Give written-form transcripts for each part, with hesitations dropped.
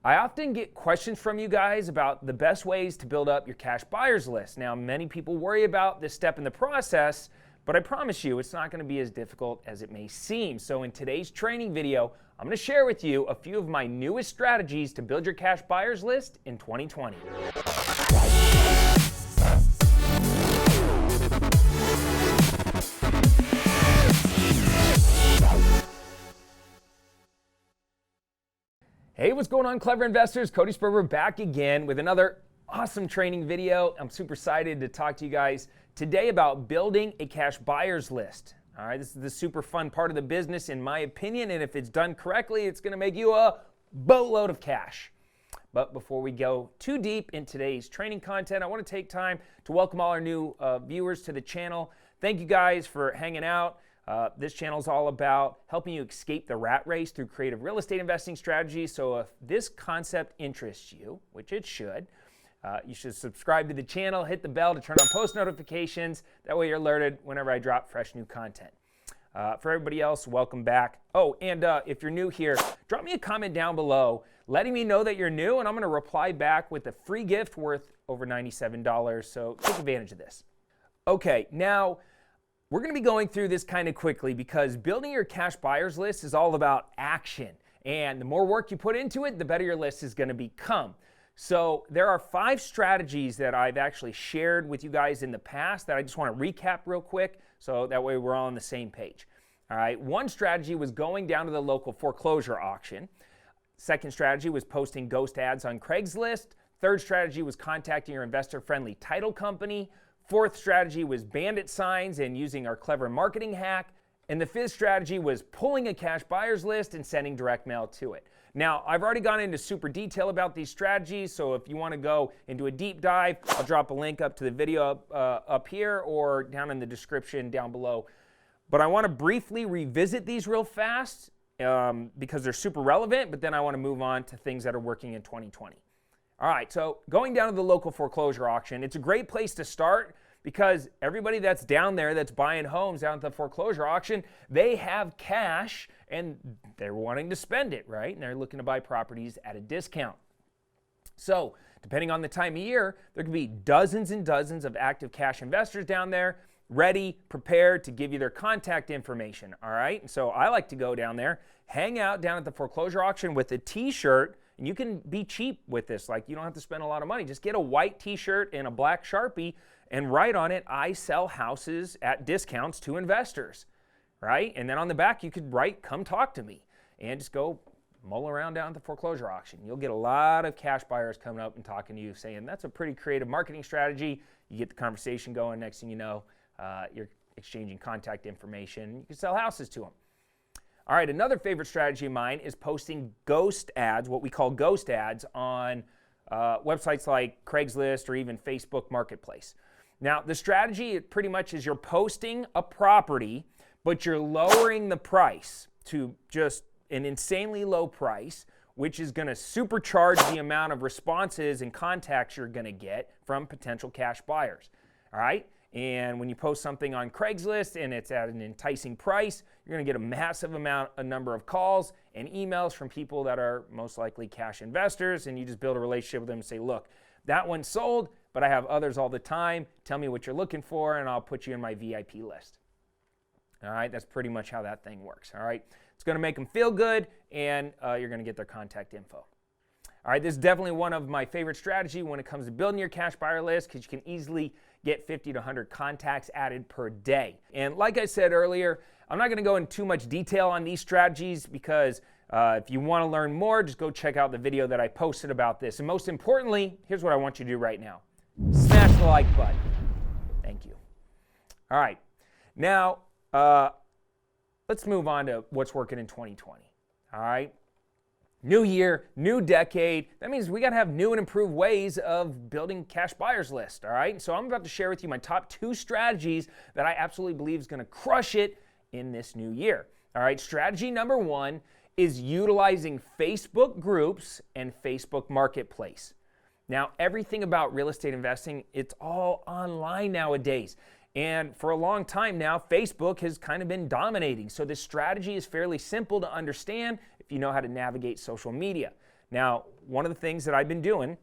I often get questions from you guys about the best ways to build up your cash buyers list. Now, many people worry about this step in the process, but I promise you it's not going to be as difficult as it may seem. So in today's training video, I'm going to share with you a few of my newest strategies to build your cash buyers list in 2020. Hey, what's going on, clever investors? Cody Sperber back again with another awesome training video. I'm super excited to talk to you guys today about building a cash buyers list. All right, this is the super fun part of the business, in my opinion, and if it's done correctly, it's going to make you a boatload of cash. But before we go too deep in today's training content, I want to take time to welcome all our new viewers to the channel. Thank you guys for hanging out. This channel is all about helping you escape the rat race through creative real estate investing strategies. So if this concept interests you, which it should, you should subscribe to the channel, hit the bell to turn on post notifications. That way you're alerted whenever I drop fresh new content. For everybody else, welcome back. Oh, and if you're new here, drop me a comment down below letting me know that you're new, and I'm going to reply back with a free gift worth over $97. So take advantage of this. Okay, now, we're going to be going through this kind of quickly because building your cash buyers list is all about action. And the more work you put into it, the better your list is going to become. So there are 5 strategies that I've actually shared with you guys in the past that I just want to recap real quick so that way we're all on the same page. All right, one strategy was going down to the local foreclosure auction. Second strategy was posting ghost ads on Craigslist. Third strategy was contacting your investor-friendly title company. Fourth strategy was Bandit signs and using our clever marketing hack. And the fifth strategy was pulling a cash buyers list and sending direct mail to it. Now, I've already gone into super detail about these strategies, so if you want to go into a deep dive, I'll drop a link up to the video up here or down in the description down below. But I want to briefly revisit these real fast because they're super relevant, but then I want to move on to things that are working in 2020. All right, so going down to the local foreclosure auction, it's a great place to start because everybody that's down there that's buying homes down at the foreclosure auction, they have cash and they're wanting to spend it, right? And they're looking to buy properties at a discount. So depending on the time of year, there could be dozens and dozens of active cash investors down there ready, prepared to give you their contact information, all right? And so I like to go down there, hang out down at the foreclosure auction with a t-shirt. And you can be cheap with this. Like, you don't have to spend a lot of money. Just get a white t-shirt and a black Sharpie and write on it, "I sell houses at discounts to investors," right? And then on the back, you could write, "Come talk to me," and just go mull around down at the foreclosure auction. You'll get a lot of cash buyers coming up and talking to you saying, "That's a pretty creative marketing strategy." You get the conversation going. Next thing you know, you're exchanging contact information. You can sell houses to them. All right, another favorite strategy of mine is posting ghost ads, what we call ghost ads, on websites like Craigslist or even Facebook Marketplace. Now, the strategy pretty much is you're posting a property, but you're lowering the price to just an insanely low price, which is going to supercharge the amount of responses and contacts you're going to get from potential cash buyers. All right? And when you post something on Craigslist and it's at an enticing price, you're going to get a massive number of calls and emails from people that are most likely cash investors, and you just build a relationship with them and say, "Look, that one's sold, but I have others all the time. Tell me what you're looking for, and I'll put you in my VIP list." All right, that's pretty much how that thing works. All right, it's going to make them feel good, and you're going to get their contact info. All right, this is definitely one of my favorite strategies when it comes to building your cash buyer list because you can easily get 50 to 100 contacts added per day. And like I said earlier, I'm not going to go into too much detail on these strategies because if you want to learn more, just go check out the video that I posted about this. And most importantly, here's what I want you to do right now. Smash the like button. Thank you. All right, now let's move on to what's working in 2020. All right. New year, new decade. That means we got to have new and improved ways of building cash buyers list, all right? So I'm about to share with you my top 2 strategies that I absolutely believe is going to crush it in this new year. All right, strategy number 1 is utilizing Facebook groups and Facebook Marketplace. Now, everything about real estate investing, it's all online nowadays. And for a long time now, Facebook has kind of been dominating. So this strategy is fairly simple to understand if you know how to navigate social media. Now, one of the things that I've been doing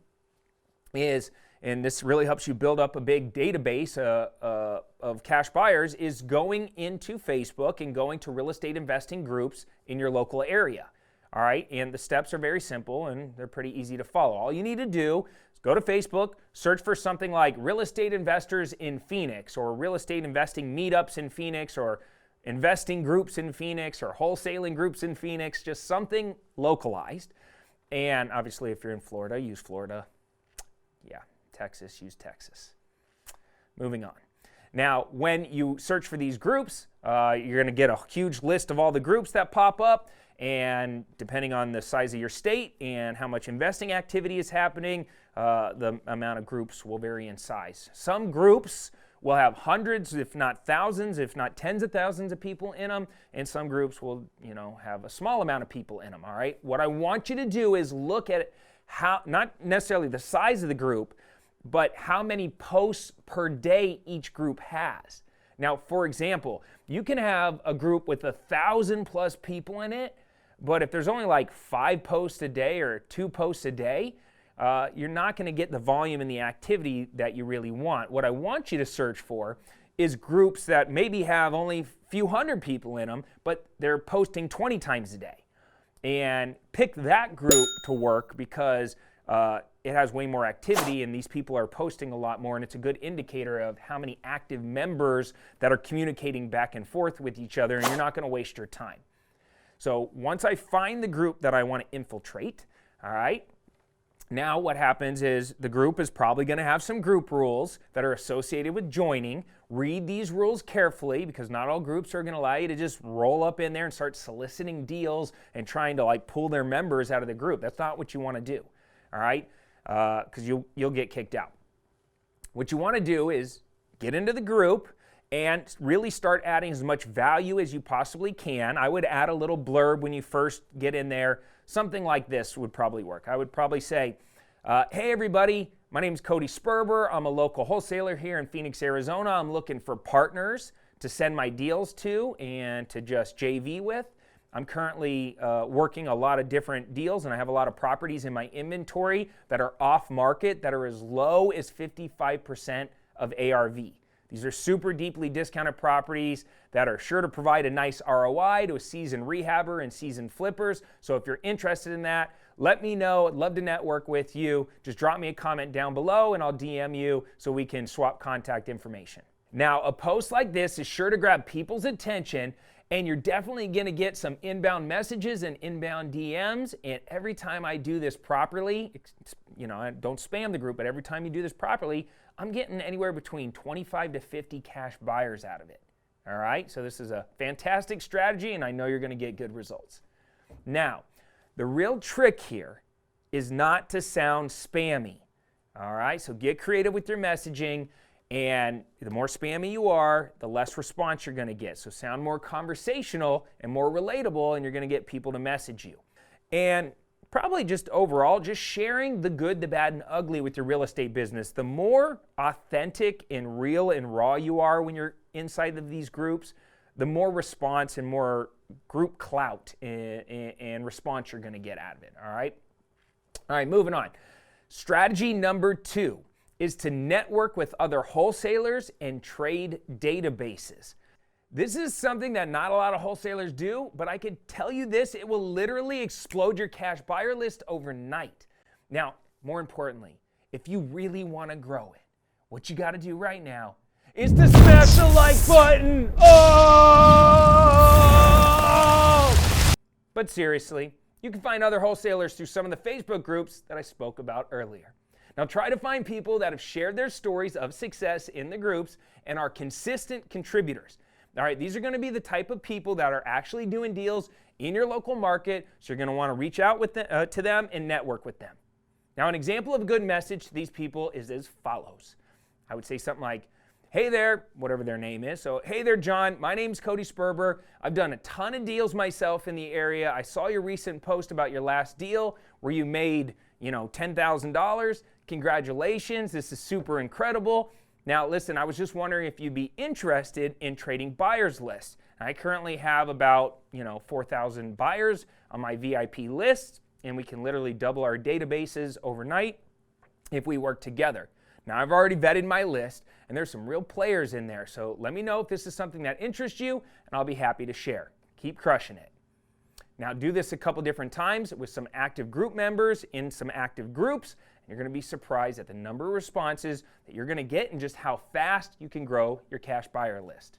is, and this really helps you build up a big database of cash buyers, is going into Facebook and going to real estate investing groups in your local area. All right, and the steps are very simple and they're pretty easy to follow. All you need to do is go to Facebook, search for something like real estate investors in Phoenix, or real estate investing meetups in Phoenix, or investing groups in Phoenix, or wholesaling groups in Phoenix, just something localized. And obviously if you're in Florida, use Florida. Yeah, Texas, use Texas. Moving on. Now, when you search for these groups, you're going to get a huge list of all the groups that pop up. And depending on the size of your state and how much investing activity is happening, the amount of groups will vary in size. Some groups will have hundreds, if not thousands, if not tens of thousands of people in them, and some groups will, have a small amount of people in them, all right? What I want you to do is look at how, not necessarily the size of the group, but how many posts per day each group has. Now, for example, you can have a group with 1,000+ people in it, but if there's only like 5 posts a day or 2 posts a day, you're not going to get the volume and the activity that you really want. What I want you to search for is groups that maybe have only a few hundred people in them, but they're posting 20 times a day. And pick that group to work because it has way more activity and these people are posting a lot more, and it's a good indicator of how many active members that are communicating back and forth with each other, and you're not going to waste your time. So once I find the group that I want to infiltrate, all right, now what happens is the group is probably going to have some group rules that are associated with joining. Read these rules carefully because not all groups are going to allow you to just roll up in there and start soliciting deals and trying to like pull their members out of the group. That's not what you want to do, all right, because you'll get kicked out. What you want to do is get into the group and really start adding as much value as you possibly can. I would add a little blurb when you first get in there. Something like this would probably work. I would probably say, hey everybody, my name is Cody Sperber. I'm a local wholesaler here in Phoenix, Arizona. I'm looking for partners to send my deals to and to just JV with. I'm currently working a lot of different deals, and I have a lot of properties in my inventory that are off market that are as low as 55% of ARV. These are super deeply discounted properties that are sure to provide a nice ROI to a seasoned rehabber and seasoned flippers. So if you're interested in that, let me know. I'd love to network with you. Just drop me a comment down below and I'll DM you so we can swap contact information. Now, a post like this is sure to grab people's attention, and you're definitely going to get some inbound messages and inbound DMs. And every time I do this properly, I don't spam the group, but every time you do this properly, I'm getting anywhere between 25 to 50 cash buyers out of it. All right, so this is a fantastic strategy, and I know you're going to get good results. Now, the real trick here is not to sound spammy. All right, so get creative with your messaging, and the more spammy you are, the less response you're going to get. So sound more conversational and more relatable, and you're going to get people to message you. And probably just overall, just sharing the good, the bad, and ugly with your real estate business. The more authentic and real and raw you are when you're inside of these groups, the more response and more group clout and response you're going to get out of it, all right? All right, moving on. Strategy number 2 is to network with other wholesalers and trade databases. This is something that not a lot of wholesalers do, but I can tell you this, it will literally explode your cash buyer list overnight. Now, more importantly, if you really want to grow it, what you got to do right now is to smash the like button. Oh! But seriously, you can find other wholesalers through some of the Facebook groups that I spoke about earlier. Now try to find people that have shared their stories of success in the groups and are consistent contributors. All right, these are going to be the type of people that are actually doing deals in your local market, so you're going to want to reach out to them and network with them. Now, an example of a good message to these people is as follows. I would say something like, hey there, whatever their name is. So, hey there, John. My name's Cody Sperber. I've done a ton of deals myself in the area. I saw your recent post about your last deal where you made, $10,000. Congratulations. This is super incredible. Now, listen, I was just wondering if you'd be interested in trading buyers lists. I currently have about, 4,000 buyers on my VIP list, and we can literally double our databases overnight if we work together. Now, I've already vetted my list, and there's some real players in there, so let me know if this is something that interests you, and I'll be happy to share. Keep crushing it. Now, do this a couple different times with some active group members in some active groups, and you're going to be surprised at the number of responses that you're going to get and just how fast you can grow your cash buyer list.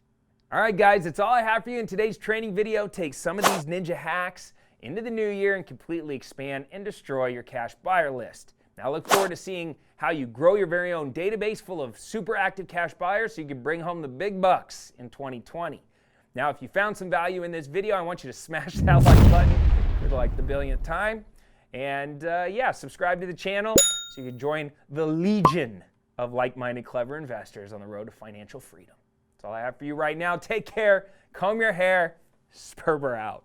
All right, guys, that's all I have for you in today's training video. Take some of these ninja hacks into the new year and completely expand and destroy your cash buyer list. Now, I look forward to seeing how you grow your very own database full of super active cash buyers so you can bring home the big bucks in 2020. Now, if you found some value in this video, I want you to smash that like button for like the billionth time. And yeah, subscribe to the channel so you can join the legion of like-minded, clever investors on the road to financial freedom. That's all I have for you right now. Take care, comb your hair, Sperber out.